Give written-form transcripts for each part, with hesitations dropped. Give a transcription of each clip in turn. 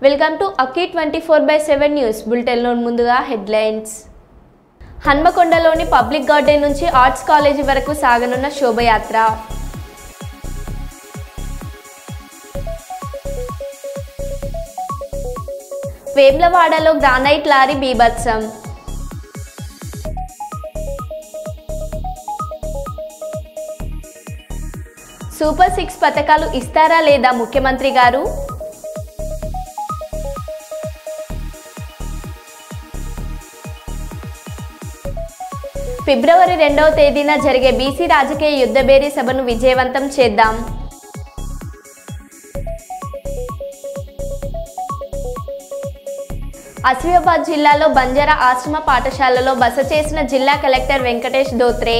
Welcome to అకీ 24/7 news bulletin లో ముందుగా headlines. హన్మకొండలోని public garden నుంచి ఆర్ట్స్ కాలేజీ వరకు సాగనున్న శోభయాత్ర. వేములవాడలో గ్రానైట్ లారీ బీభత్సం. సూపర్ 6 పథకాలు ఇస్తారా లేదా ముఖ్యమంత్రి గారు? ఫిబ్రవరి 2వ తేదీన జరిగే బీసీ రాజకీయ యుద్ధబేరీ సభను విజయవంతం చేద్దాం. ఆసిఫాబాద్ జిల్లాలో బంజారా ఆశ్రమ పాఠశాలలో బస చేసిన జిల్లా కలెక్టర్ వెంకటేష్ దోత్రే.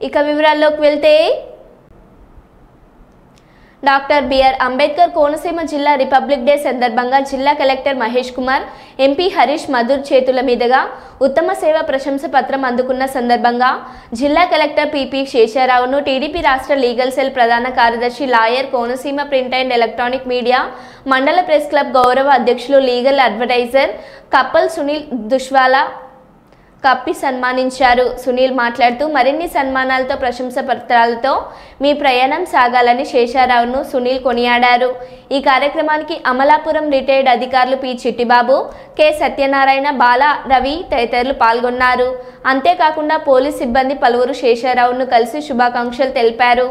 ఇక వివరాల్లోకి వెళ్తే, డాక్టర్ బిఆర్ అంబేద్కర్ కోనసీమ జిల్లా రిపబ్లిక్ డే సందర్భంగా జిల్లా కలెక్టర్ మహేష్ కుమార్, ఎంపీ హరీష్ మధుర్ చేతుల మీదుగా ఉత్తమ సేవ ప్రశంస పత్రం అందుకున్న సందర్భంగా జిల్లా కలెక్టర్ పిపి శేషారావును టీడీపీ రాష్ట్ర లీగల్ సెల్ ప్రధాన కార్యదర్శి lawyer, Konaseema print and electronic media మండల ప్రెస్ క్లబ్ గౌరవ అధ్యక్షులు, లీగల్ అడ్వైజర్ కప్పల్ సునీల్ దుష్వాలా కప్పి సన్మానించారు. సునీల్ మాట్లాడుతూ, మరిన్ని సన్మానాలతో, ప్రశంస పత్రాలతో మీ ప్రయాణం సాగాలని శేషారావును సునీల్ కొనియాడారు. ఈ కార్యక్రమానికి అమలాపురం రిటైర్డ్ అధికారులు పి చిట్టిబాబు, కె సత్యనారాయణ, బాల రవి తదితరులు పాల్గొన్నారు. అంతేకాకుండా పోలీస్ సిబ్బంది పలువురు శేషారావును కలిసి శుభాకాంక్షలు తెలిపారు.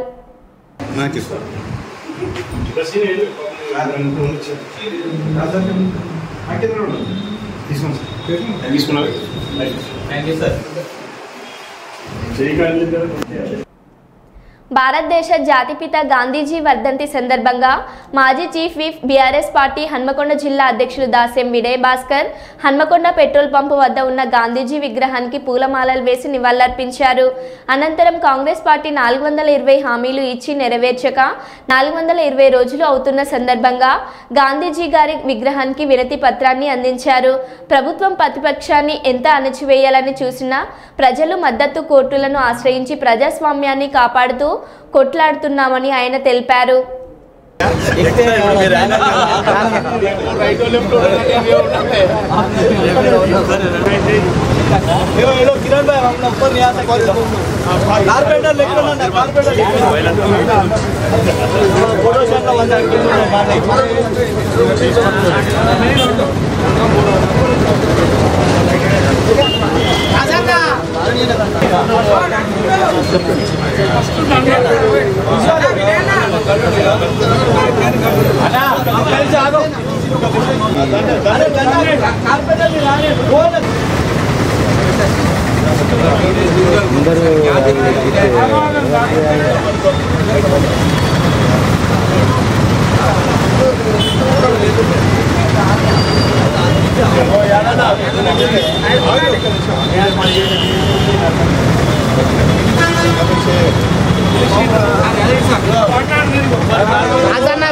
భారతదేశ జాతిపిత గాంధీజీ వర్ధంతి సందర్భంగా మాజీ chief whip BRS party Hanamkonda జిల్లా అధ్యక్షులు దాసెం విజయ్ భాస్కర్ హన్మకొండ పెట్రోల్ పంపు వద్ద ఉన్న గాంధీజీ విగ్రహానికి పూలమాలలు వేసి నివాళులర్పించారు. అనంతరం కాంగ్రెస్ పార్టీ 420 హామీలు ఇచ్చి నెరవేర్చక 420 రోజులు అవుతున్న సందర్భంగా గాంధీజీ గారి విగ్రహానికి వినతి పత్రాన్ని అందించారు. ప్రభుత్వం ప్రతిపక్షాన్ని ఎంత అణచివేయాలని చూసినా ప్రజలు మద్దతు కోర్టులను ఆశ్రయించి ప్రజాస్వామ్యాన్ని కాపాడుతూ కొట్లాడుతున్నామని ఆయన తెలిపారు.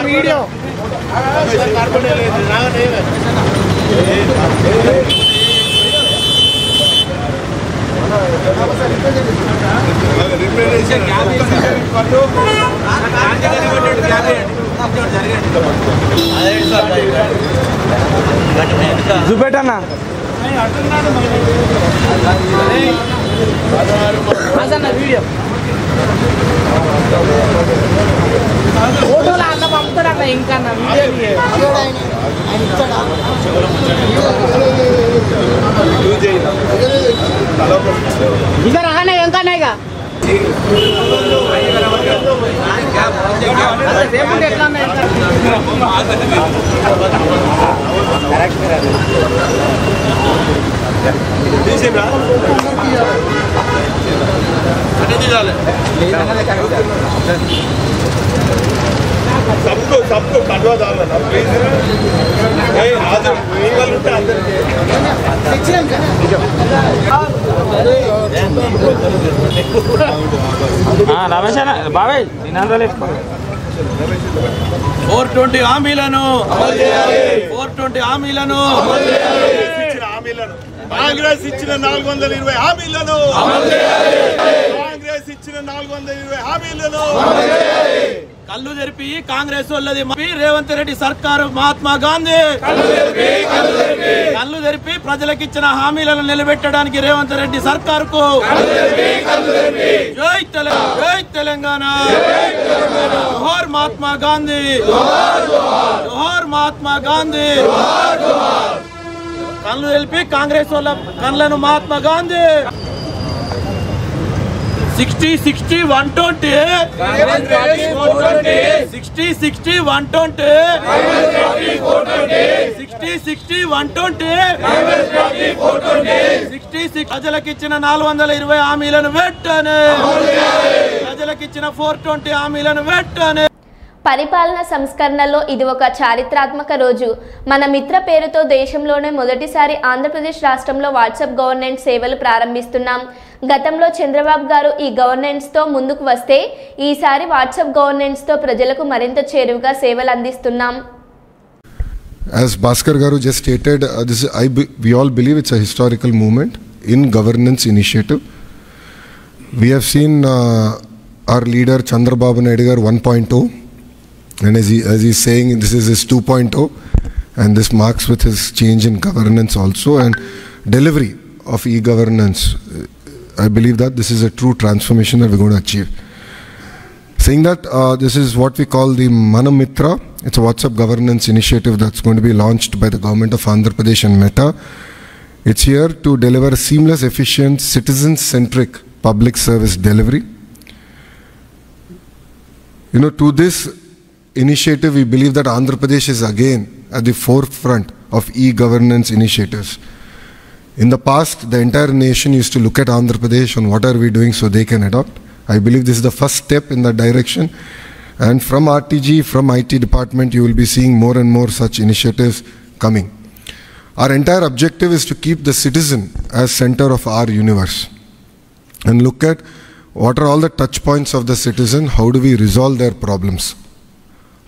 వీడియో చూపెట్టన్నా వీడియో ఫోటోలు అన్న పంపుతాడన్న ఇంకా ఇంకా రానే ఇంకా ఇక सबको कटवा डालना प्लीज రమేష్ బాబాయ్ 420 హామీలను 420 హామీలను కాంగ్రెస్ ఇచ్చిన 420 హామీలను కాంగ్రెస్ కాంగ్రెస్ ఇచ్చిన 420 హామీలను కళ్ళు తెరిపి కాంగ్రెస్ వాళ్ళది రేవంత్ రెడ్డి సర్కారు మహాత్మా గాంధీ కళ్ళు తెరిపి ప్రజలకు ఇచ్చిన హామీలను నిలబెట్టడానికి రేవంత్ రెడ్డి సర్కారుకు జై తెలంగాణ జోహార్ మహాత్మా గాంధీ జోహార్ మహాత్మా గాంధీ కళ్ళు తెరిపి కాంగ్రెస్ వాళ్ళ కళ్ళను మహాత్మా గాంధీ 60-60 120 60-60 120 60-60 120 66 ప్రజలకు ఇచ్చిన 420 హామీలను వెంటనే ప్రజలకు ఇచ్చిన 420 హామీలను వెంటనే పరిపాలన సంస్కరణలో ఇది ఒక చారిత్రాత్మక రోజు. మన మిత్ర పేరుతో దేశంలోనే మొదటిసారి ఆంధ్రప్రదేశ్ రాష్ట్రంలో వాట్సాప్ గవర్నెన్స్ సేవలు ప్రారంభిస్తున్నాం. గతంలో చంద్రబాబు గారు ఈ గవర్నెన్స్ తో ముందుకు వస్తే ఈసారి వాట్సాప్ గవర్నెన్స్ తో ప్రజలకు మరింత చేరువగా సేవలు అందిస్తున్నాం. As Bhaskar Garu just stated, we all believe it's a historical movement in governance initiative. We have seen our leader Chandrababu Naidu Garu 1.0. And as he's saying, this is his 2.0, and this marks with his change in governance also and delivery of e-governance. I believe that this is a true transformation that we're going to achieve. Saying that, this is what we call the Manamitra. It's a WhatsApp governance initiative that's going to be launched by the government of Andhra Pradesh and Meta. It's here to deliver seamless, efficient, citizen-centric public service delivery. You know, to this initiative, we believe that Andhra Pradesh is again at the forefront of e-governance initiatives. In the past, the entire nation used to look at Andhra Pradesh on what are we doing so they can adopt. I believe this is the first step in that direction. And from RTG, from IT department, you will be seeing more and more such initiatives coming. Our entire objective is to keep the citizen as center of our universe and look at what are all the touch points of the citizen, how do we resolve their problems.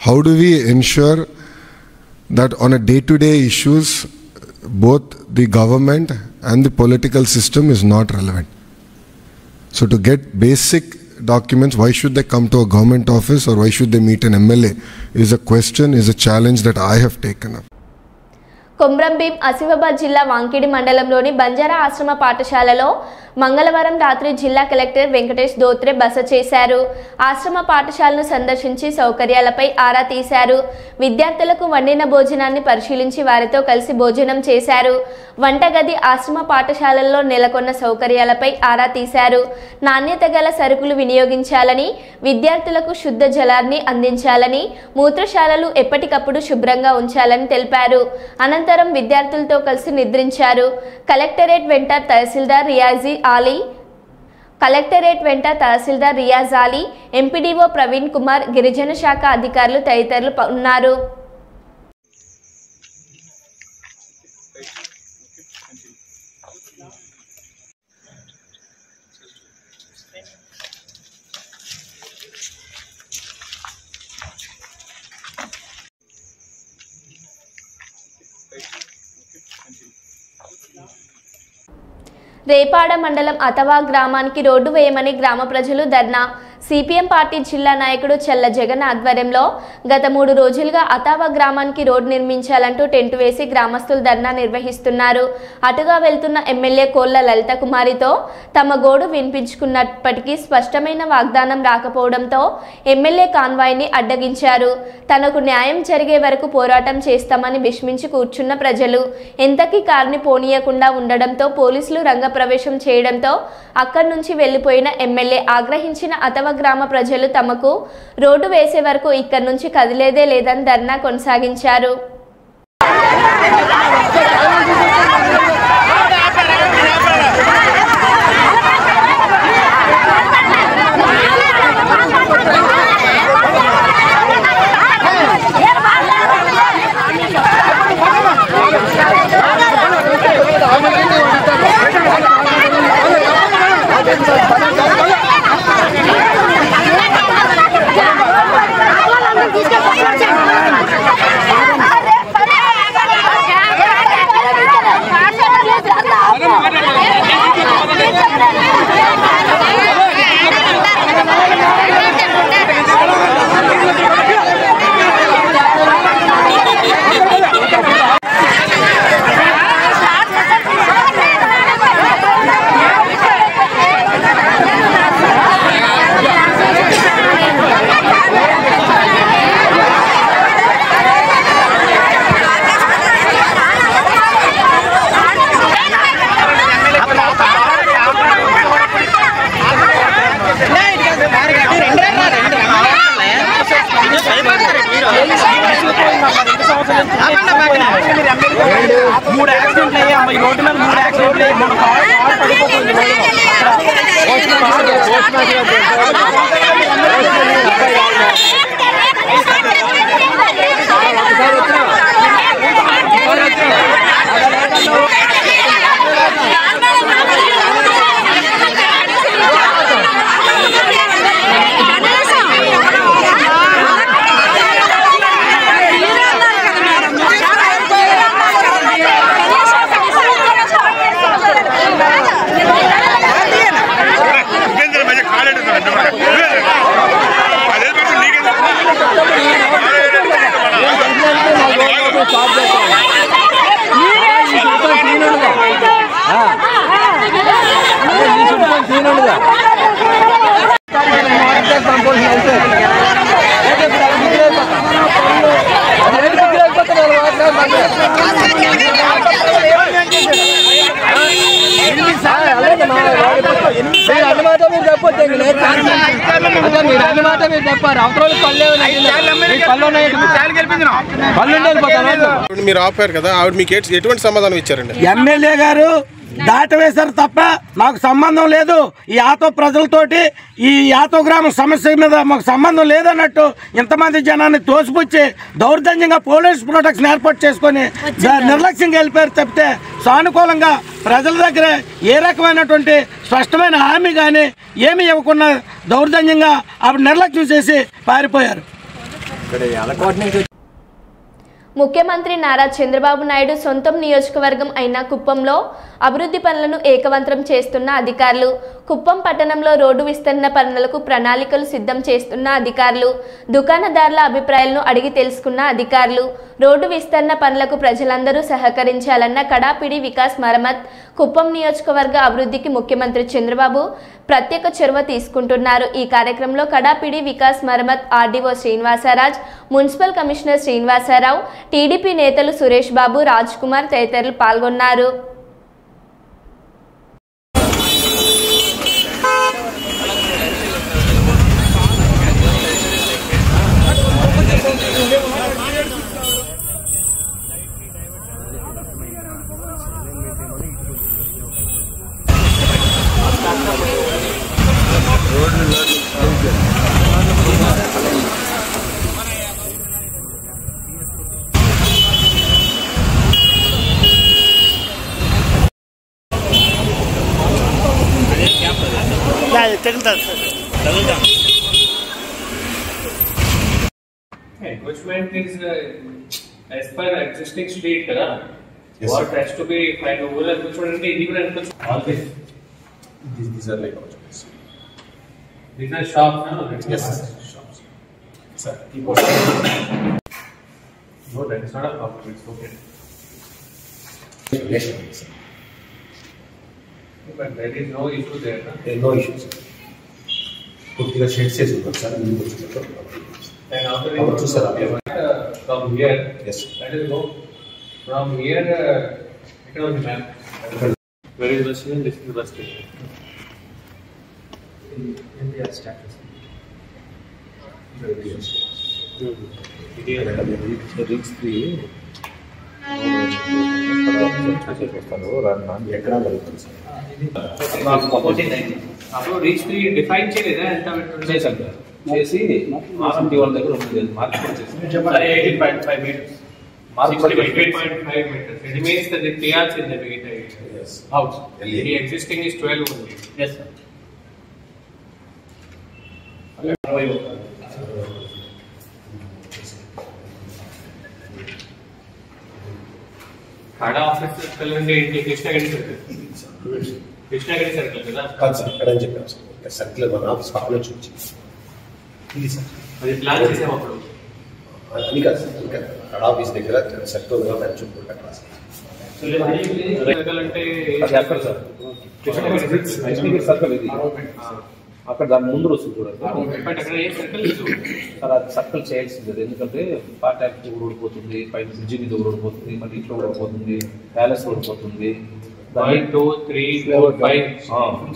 How do we ensure that on a day-to-day issues, both the government and the political system is not relevant? So to get basic documents, why should they come to a government office or why should they meet an MLA is a question, is a challenge that I have taken up. Komaram Bheem Asifabad జిల్లా వాంకిడి మండలంలోని బంజారా ఆశ్రమ పాఠశాలలో మంగళవారం రాత్రి జిల్లా collector Venkatesh Dhotre బస చేశారు. ఆశ్రమ పాఠశాలను సందర్శించి సౌకర్యాలపై ఆరా తీశారు. విద్యార్థులకు వండిన భోజనాన్ని పరిశీలించి వారితో కలిసి భోజనం చేశారు. వంటగది ఆశ్రమ పాఠశాలల్లో నెలకొన్న సౌకర్యాలపై ఆరా తీశారు. నాణ్యత గల సరుకులు వినియోగించాలని, విద్యార్థులకు శుద్ధ జలాన్ని అందించాలని, మూత్రశాలలు ఎప్పటికప్పుడు శుభ్రంగా ఉంచాలని తెలిపారు. అనంతరం విద్యార్థులతో కలిసి నిద్రించారు. కలెక్టరేట్ వెంట తహసీల్దార్ రియాజ్ ఆలీ, ఎంపీడీఓ ప్రవీణ్ కుమార్, గిరిజన శాఖ అధికారులు తదితరులు ఉన్నారు. రేపాడ మండలం అతవా గ్రామానికి రోడ్డు వేయమని గ్రామ ప్రజలు ధర్నా. సిపిఎం పార్టీ జిల్లా నాయకుడు చెల్ల జగన్ ఆధ్వర్యంలో గత 3 రోజులుగా అతవా గ్రామానికి రోడ్డు నిర్మించాలంటూ టెంట్ వేసి గ్రామస్తులు ధర్నా నిర్వహిస్తున్నారు. అటుగా వెళ్తున్న ఎమ్మెల్యే కోళ్ల లలిత కుమారితో తమ గోడు వినిపించుకున్నప్పటికీ స్పష్టమైన వాగ్దానం రాకపోవడంతో ఎమ్మెల్యే కాన్వాయ్ని అడ్డగించారు. తనకు న్యాయం జరిగే వరకు పోరాటం చేస్తామని విస్మించి కూర్చున్న ప్రజలు ఎంతకీ కారుని పోనీయకుండా ఉండడంతో పోలీసులు రంగప్రవేశం చేయడంతో అక్కడి నుంచి వెళ్లిపోయిన ఎమ్మెల్యే ఆగ్రహించిన అతవ గ్రామ ప్రజలు తమకు రోడ్డు వేసే వరకు ఇక్కడి నుంచి కదిలేదే లేదని ధర్నా కొనసాగించారు. 3 యాక్సిడెంట్లు అయ్యాయి ఈ రోడ్డు మీద 3 యాక్సిడెంట్లు అయ్యాయి మన కార్ పడిపోతుంది మీరు ఆపారు కదా ఆవిడ మీకు ఎటువంటి సమాధానం ఇచ్చారండి? ఎమ్మెల్యే గారు దాటవేశారు తప్ప మాకు సంబంధం లేదు, ఈ యాతో ప్రజలతోటి ఈ యాతో గ్రామం సమస్య మీద మాకు సంబంధం లేదన్నట్టు ఇంతమంది జనాన్ని తోసిపుచ్చి దౌర్జన్యంగా పోలీస్ ప్రొటెక్షన్ ఏర్పాటు చేసుకొని నిర్లక్ష్యంగా వెళ్ళిపోయారు తప్పితే సానుకూలంగా ప్రజల దగ్గర ఏ రకమైనటువంటి స్పష్టమైన హామీ కానీ ఏమీ ఇవ్వకుండా దౌర్జన్యంగా అప్పుడు నిర్లక్ష్యం చేసి పారిపోయారు. ముఖ్యమంత్రి నారా చంద్రబాబు నాయుడు సొంతం నియోజకవర్గం అయిన కుప్పంలో అభివృద్ధి పనులను ఏకవంతం చేస్తున్న అధికారులు, కుప్పం పట్టణంలో రోడ్డు విస్తరణ పనులకు ప్రణాళికలు సిద్ధం చేస్తున్న అధికారులు, దుకాణదారుల అభిప్రాయాలను అడిగి తెలుసుకున్న అధికారులు, రోడ్డు విస్తరణ పనులకు ప్రజలందరూ సహకరించాలన్న కడాపిడి వికాస్ మరమ్మత్, కుప్పం నియోజకవర్గ అభివృద్ధికి ముఖ్యమంత్రి చంద్రబాబు ప్రత్యేక చొరవ తీసుకుంటున్నారు. ఈ కార్యక్రమంలో కడాపిడి వికాస్ మరమ్మత్ RDO Srinivasaraj, municipal commissioner Srinivasarao, TDP నేతలు సురేష్ బాబు, రాజ్ కుమార్ తదితరులు పాల్గొన్నారు. Encroachment is as per existing street, kada. Yes, what has to be kind of whole encroachment and illegal encroachment. All this. These are like outlets. These are shops, no? Yes, shops. Sir, keep on. No, that is not a problem. It's okay. Yes, sir. But there is no issue there, na? There are no issues. Put the shade says sir. And after from here, yes, that is no. From here, it was the map. Where is bus station? This is the bus station. India status. Reach 3. అప్పుడు reach 3 define చేయలేదా ఎంత పెట్టుకుంటే చేసి RMT వాళ్ళ దగ్గర ఉంటుంది market వచ్చేసి 18.5 meters. 8.5 meters. It means that the TRs in the Yes. house. The existing is 12 only. yes sir. Kada office circle and the Krishnagiri circle. Krishnagiri circle kada. కాదు sir ఎక్కడ అని చెప్పాను సార్ సర్కిల్ మన office పక్కన చూపించి ఇది sir అది plan చేసాం అప్పుడు. అది కాదు సార్ ఇంకా కడ ఆఫీస్ దగ్గర సర్కిల్ చుట్టూ అక్కడ సర్కిల్ అంటే ఎక్కడ సార్ కృష్ణగిరి సర్కిల్ ఇది అక్కడ దాని ముందు వస్తుంది చూడండి బట్ అక్కడ ఏ సర్కిల్ సార్ అది సర్కిల్ చేయాల్సింది ఎందుకంటే పార్ట్ ట్యాప్ ఊడిపోతుంది పైన బ్రిడ్జి మీద ఊడిపోతుంది మళ్ళీ ఇంట్లో ఊడిపోతుంది ప్యాలెస్ ఊడిపోతుంది 1 2 3 4 5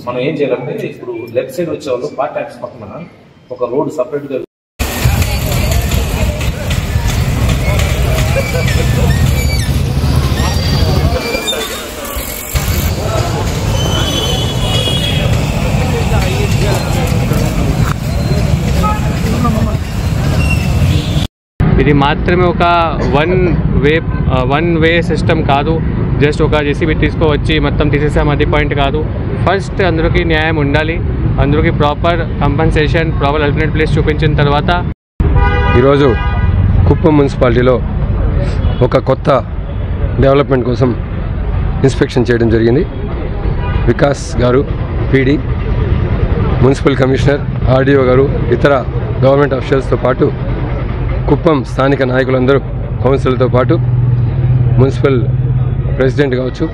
మనం ఏం చేయాలంటే ఇప్పుడు లెఫ్ట్ సైడ్ వచ్చే వాళ్ళు పార్ట్ ట్యాప్స్ పక్కన ఒక రోడ్ సపరేట్ గా ఇది మాత్రమే ఒక వన్ వే సిస్టమ్ కాదు. జస్ట్ ఒక జేసీబీ తీసుకువచ్చి మొత్తం తీసేసాం అది పాయింట్ కాదు. ఫస్ట్ అందరికీ న్యాయం ఉండాలి, అందరికీ proper compensation, proper alternate place చూపించిన తర్వాత. ఈరోజు కుప్పం మున్సిపాలిటీలో ఒక కొత్త డెవలప్మెంట్ కోసం ఇన్స్పెక్షన్ చేయడం జరిగింది. వికాస్ గారు పీడీ, మున్సిపల్ కమిషనర్, ఆర్డీఓ గారు, ఇతర గవర్నమెంట్ అఫీషియల్స్తో పాటు కుప్పం స్థానిక నాయకులందరూ, కౌన్సిలర్తో పాటు మున్సిపల్ ప్రెసిడెంట్ కావచ్చు,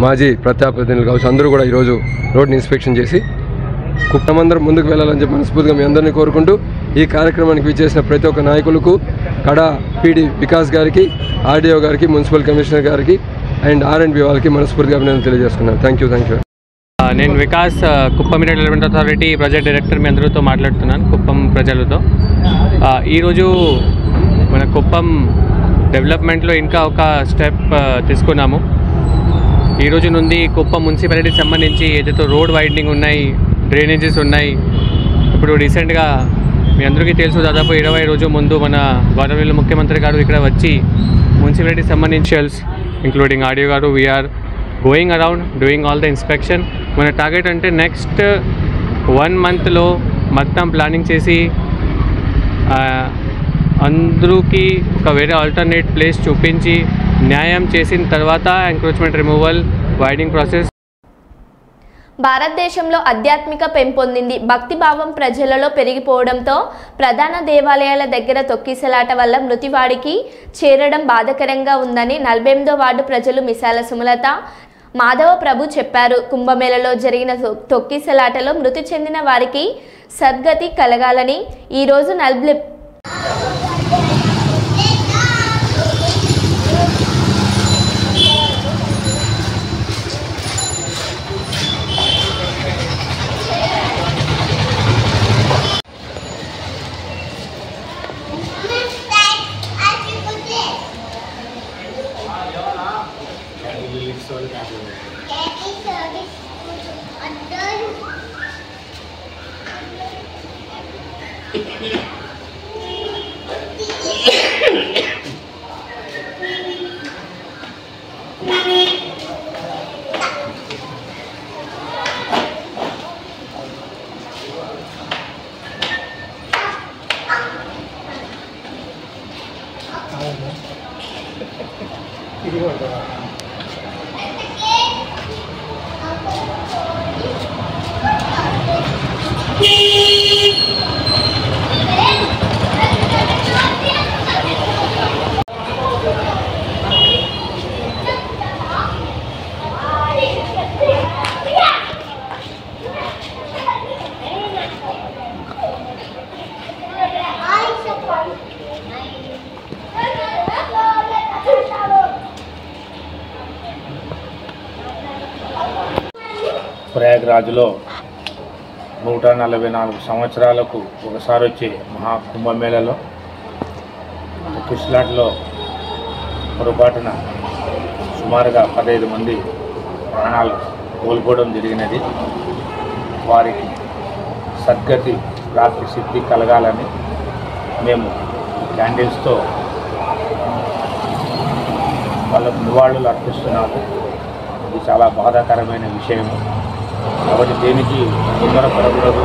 మాజీ ప్రజాప్రతినిధులు కావచ్చు, అందరూ కూడా ఈరోజు రోడ్ని ఇన్స్పెక్షన్ చేసి కుప్పం అందరూ ముందుకు వెళ్ళాలని చెప్పి మనస్ఫూర్తిగా మీ అందరినీ కోరుకుంటూ, ఈ కార్యక్రమానికి విచ్చేసిన ప్రతి ఒక్క నాయకులకు, కడా పీడీ వికాస్ గారికి, ఆర్డీఓ గారికి, మున్సిపల్ కమిషనర్ గారికి అండ్ R&B వాళ్ళకి మనస్ఫూర్తిగా అభినందనలు తెలియజేసుకున్నాను. Thank you. నేను Vikas, Kuppam development authority project director. మీ అందరితో మాట్లాడుతున్నాను, కుప్పం ప్రజలతో. ఈరోజు మన కుప్పం డెవలప్మెంట్లో ఇంకా ఒక స్టెప్ తీసుకున్నాము. ఈరోజు నుండి కుప్పం మున్సిపాలిటీకి సంబంధించి ఏదైతే రోడ్ వైడనింగ్ ఉన్నాయి, డ్రైనేజెస్ ఉన్నాయి. ఇప్పుడు రీసెంట్గా మీ అందరికీ తెలుసు, దాదాపు 20 రోజుల ముందు మన గవర్నమెంట్ ముఖ్యమంత్రి గారు ఇక్కడ వచ్చి మున్సిపాలిటీకి సంబంధించి including RDO garu, we're going around doing all the inspection. మన టార్గెట్ అంటే నెక్స్ట్ 1 monthలో మొత్తం ప్లానింగ్ చేసి అందరికీ ఒక వేరే ఆల్టర్నేట్ ప్లేస్ చూపించి న్యాయం చేసిన తర్వాత ఎంక్రోచ్మెంట్ రిమూవల్, వైడింగ్ ప్రాసెస్. భారతదేశంలో ఆధ్యాత్మిక పెంపొందింది. భక్తిభావం ప్రజలలో పెరిగిపోవడంతో ప్రధాన దేవాలయాల దగ్గర తొక్కిసలాట వల్ల మృతివాడికి చేరడం బాధాకరంగా ఉందని 48వ వార్డు ప్రజలు మిసాల సుమలత, మాధవ ప్రభు చెప్పారు. కుంభమేళలో జరిగిన తొక్కిసలాటలో మృతి చెందిన వారికి సద్గతి కలగాలని ఈరోజు ప్రయాగ్రాజ్లో 144 సంవత్సరాలకు ఒకసారి వచ్చే మహాకుంభమేళలో తొక్కిసలాటలో పొరపాటున సుమారుగా 15 మంది ప్రాణాలు కోల్పోవడం జరిగినది. వారికి సద్గతి ప్రాప్తి సిద్ధి కలగాలని మేము క్యాండిల్స్తో వాళ్ళకు నివాళులు అర్పిస్తున్నాము. ఇది చాలా బాధాకరమైన విషయము. కాబట్టి దేనికి తొందరపడకూడదు.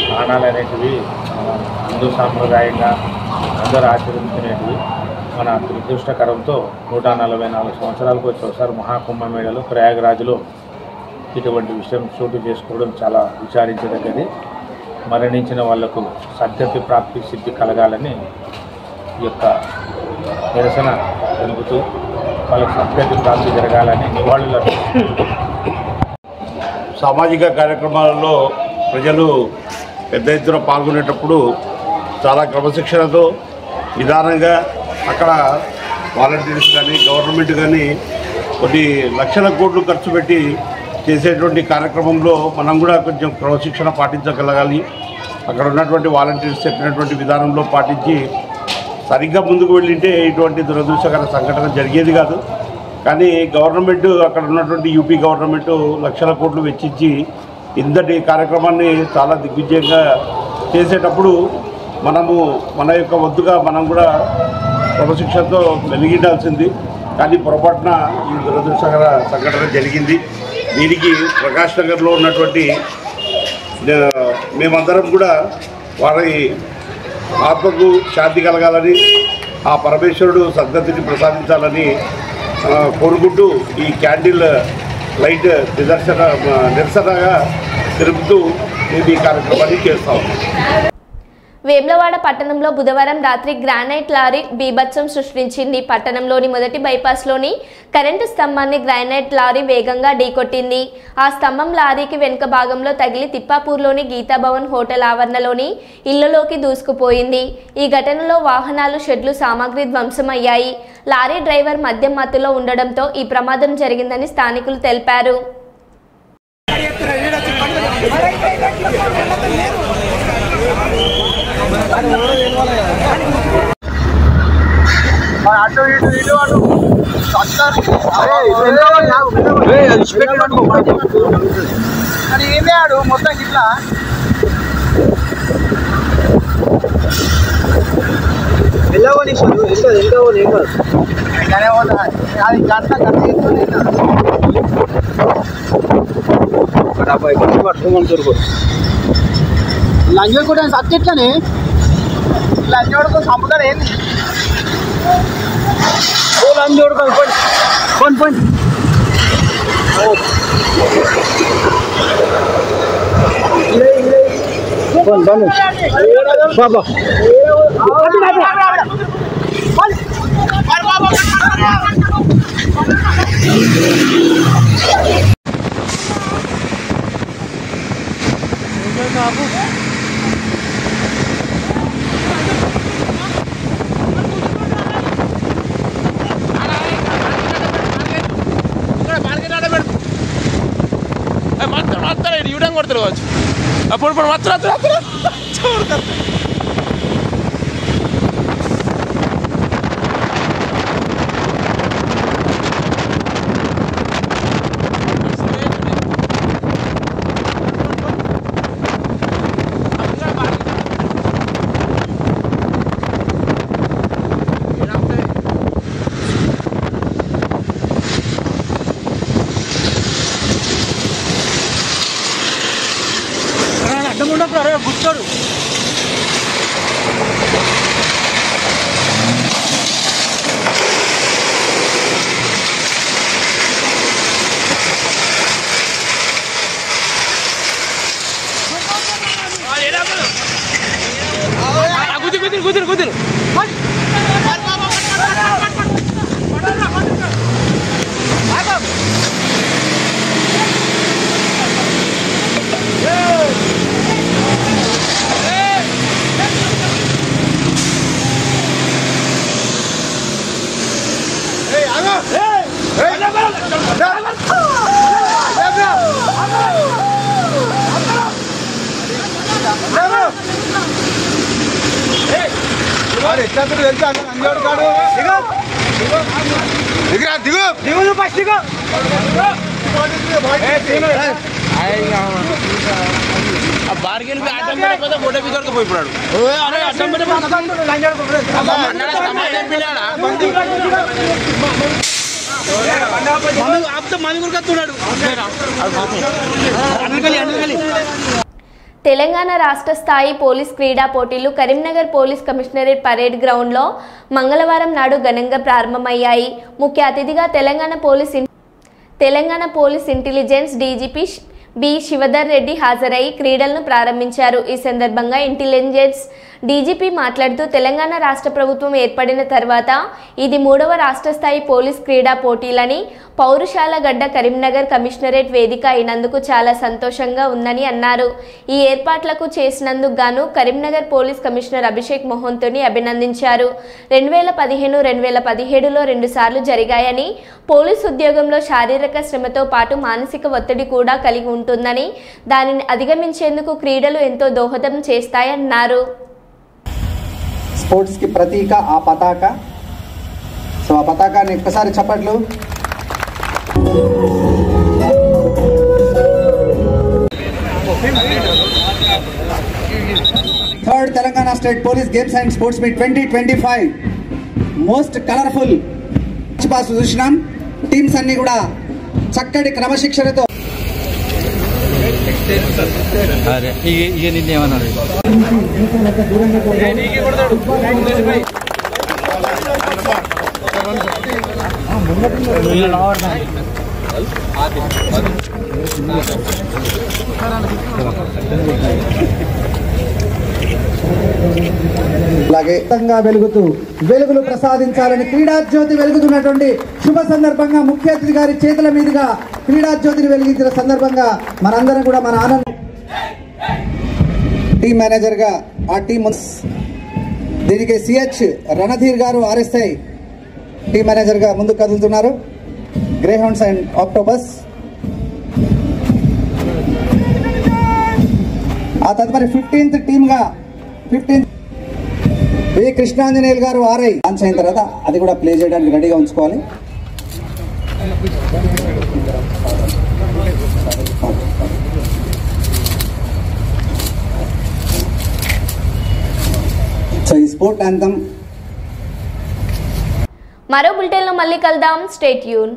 స్నానాలు అనేటివి హిందూ సాంప్రదాయంగా అందరూ ఆచరించుకునేటివి. మన దురదృష్టకరంతో 144 సంవత్సరాలకు వచ్చి ఒకసారి మహాకుంభమేళలో ప్రయాగరాజ్లో ఇటువంటి విషయం చోటు చేసుకోవడం చాలా విచారించదగ్గది. మరణించిన వాళ్లకు సద్గతి ప్రాప్తి సిద్ధి కలగాలని ఈ యొక్క నిరసన తెలుపుతూ వాళ్ళకి సద్గతి ప్రాప్తి జరగాలని నివాళులు. సామాజిక కార్యక్రమాలలో ప్రజలు పెద్ద ఎత్తున పాల్గొనేటప్పుడు చాలా క్రమశిక్షణతో విధానంగా అక్కడ వాలంటీర్స్ కానీ గవర్నమెంట్ కానీ కొన్ని లక్షల కోట్లు ఖర్చు పెట్టి చేసేటువంటి కార్యక్రమంలో మనం కూడా కొంచెం క్రమశిక్షణ పాటించగలగాలి. అక్కడ ఉన్నటువంటి వాలంటీర్స్ చెప్పినటువంటి విధానంలో పాటించి సరిగ్గా ముందుకు వెళ్ళింటే ఇటువంటి దురదృష్టకర సంఘటన జరిగేది కాదు. కానీ గవర్నమెంట్ అక్కడ ఉన్నటువంటి యూపీ గవర్నమెంట్ లక్షల కోట్లు వెచ్చించి ఇంతటి కార్యక్రమాన్ని చాలా దిగ్విజయంగా చేసేటప్పుడు మనము మన యొక్క వద్దుగా మనం కూడా క్రమశిక్షణతో వెలిగిండాల్సింది. కానీ పొరపాటున ఈ దురదృష్టకర సంఘటన జరిగింది. దీనికి ప్రకాష్ నగర్లో ఉన్నటువంటి మేమందరం కూడా వారి ఆత్మకు శాంతి కలగాలని, ఆ పరమేశ్వరుడు సద్గతిని ప్రసాదించాలని కోరుకుంటూ ఈ క్యాండిల్ లైట్ నిరసనగా తెలుపుతూ మేము ఈ కార్యక్రమాన్ని చేస్తాము. వేములవాడ పట్టణంలో బుధవారం రాత్రి గ్రానైట్ లారీ బీభత్సం సృష్టించింది. పట్టణంలోని మొదటి బైపాస్లోని కరెంటు స్తంభాన్ని గ్రానైట్ లారీ వేగంగా ఢీకొట్టింది. ఆ స్తంభం లారీకి వెనుక భాగంలో తగిలి తిప్పాపూర్లోని గీతాభవన్ హోటల్ ఆవరణలోని ఇళ్లలోకి దూసుకుపోయింది. ఈ ఘటనలో వాహనాలు, షెడ్లు, సామాగ్రి ధ్వంసమయ్యాయి. లారీ డ్రైవర్ మద్యం మత్తులో ఉండడంతో ఈ ప్రమాదం జరిగిందని స్థానికులు తెలిపారు. ఏమే ఆడు మొత్తం ఇట్లా వెళ్ళవని అది గంట పట్టుకోమని లంజోడు కూడా సత్యట్లనే లంజోడుకో చంపుతాడు ఏంది లంజోడుకో పోని పోని బాబా యూటర్న్ కొడతారు కావచ్చు అప్పుడు మాత్రం గుర్తాడు కుదిరు కుదిరు బార్గెన్ ఫోటో బిగొరకు పోయిపోయాడు మంది గురికత్తున్నాడు. తెలంగాణ రాష్ట్ర స్థాయి పోలీస్ క్రీడా పోటీలు కరీంనగర్ పోలీస్ కమిషనరేట్ పరేడ్ గ్రౌండ్లో మంగళవారం నాడు ఘనంగా ప్రారంభమయ్యాయి. ముఖ్య అతిథిగా Telangana police intelligence DGP B Shivadhar Reddy హాజరై క్రీడలను ప్రారంభించారు. ఈ సందర్భంగా ఇంటెలిజెన్స్ డీజీపీ మాట్లాడుతూ తెలంగాణ రాష్ట్ర ప్రభుత్వం ఏర్పడిన తర్వాత ఇది 3వ రాష్ట్ర స్థాయి పోలీస్ క్రీడా పోటీలని, పౌరుషాల గడ్డ కరీంనగర్ కమిషనరేట్ వేదిక అయినందుకు చాలా సంతోషంగా ఉందని అన్నారు. ఈ ఏర్పాట్లకు చేసినందుకు గాను కరీంనగర్ పోలీస్ కమిషనర్ అభిషేక్ మోహంతోని అభినందించారు. 2015-2017లో 2 సార్లు జరిగాయని, పోలీస్ ఉద్యోగంలో శారీరక శ్రమతో పాటు మానసిక ఒత్తిడి కూడా కలిగి ఉంటుందని, దానిని అధిగమించేందుకు క్రీడలు ఎంతో దోహదం చేస్తాయన్నారు. స్పోర్ట్స్ కి ప్రతీక ఆ పతాక. సో ఆ పతాకాన్ని ఒక్కసారి చప్పట్లు. Third Telangana state police games and sports meet 2025 most colourful pass చూసినాం. టీమ్స్ అన్ని కూడా చక్కటి క్రమశిక్షణతో అలాగే వెలుగుతూ వెలుగులు ప్రసాదించాలని క్రీడా జ్యోతి వెలుగుతున్నటువంటి శుభ సందర్భంగా ముఖ్య అతిథి గారి చేతుల మీదుగా క్రీడా జ్యోతిని వెలిగించిన సందర్భంగా మనందరం కూడా మన ఆనందం. టీం మేనేజర్ గా ఆ టీం దీనికి సిహెచ్ రణధీర్ గారు ఆర్ఎస్ఐ టీం మేనేజర్ గా ముందుకు కదులుతున్నారు. Greyhounds and octopus. ఆ తదుపరి 15th టీమ్ గా 15th వి కృష్ణాంజనేయులు గారు ఆర్ఐ లాంచ్ అయిన తర్వాత అది కూడా ప్లే చేయడానికి రెడీగా ఉంచుకోవాలి. సో ఈ స్పోర్ట్ యాంథమ్ మరో బులెటిన్లో మళ్ళీ కలుద్దాం. Stay tune.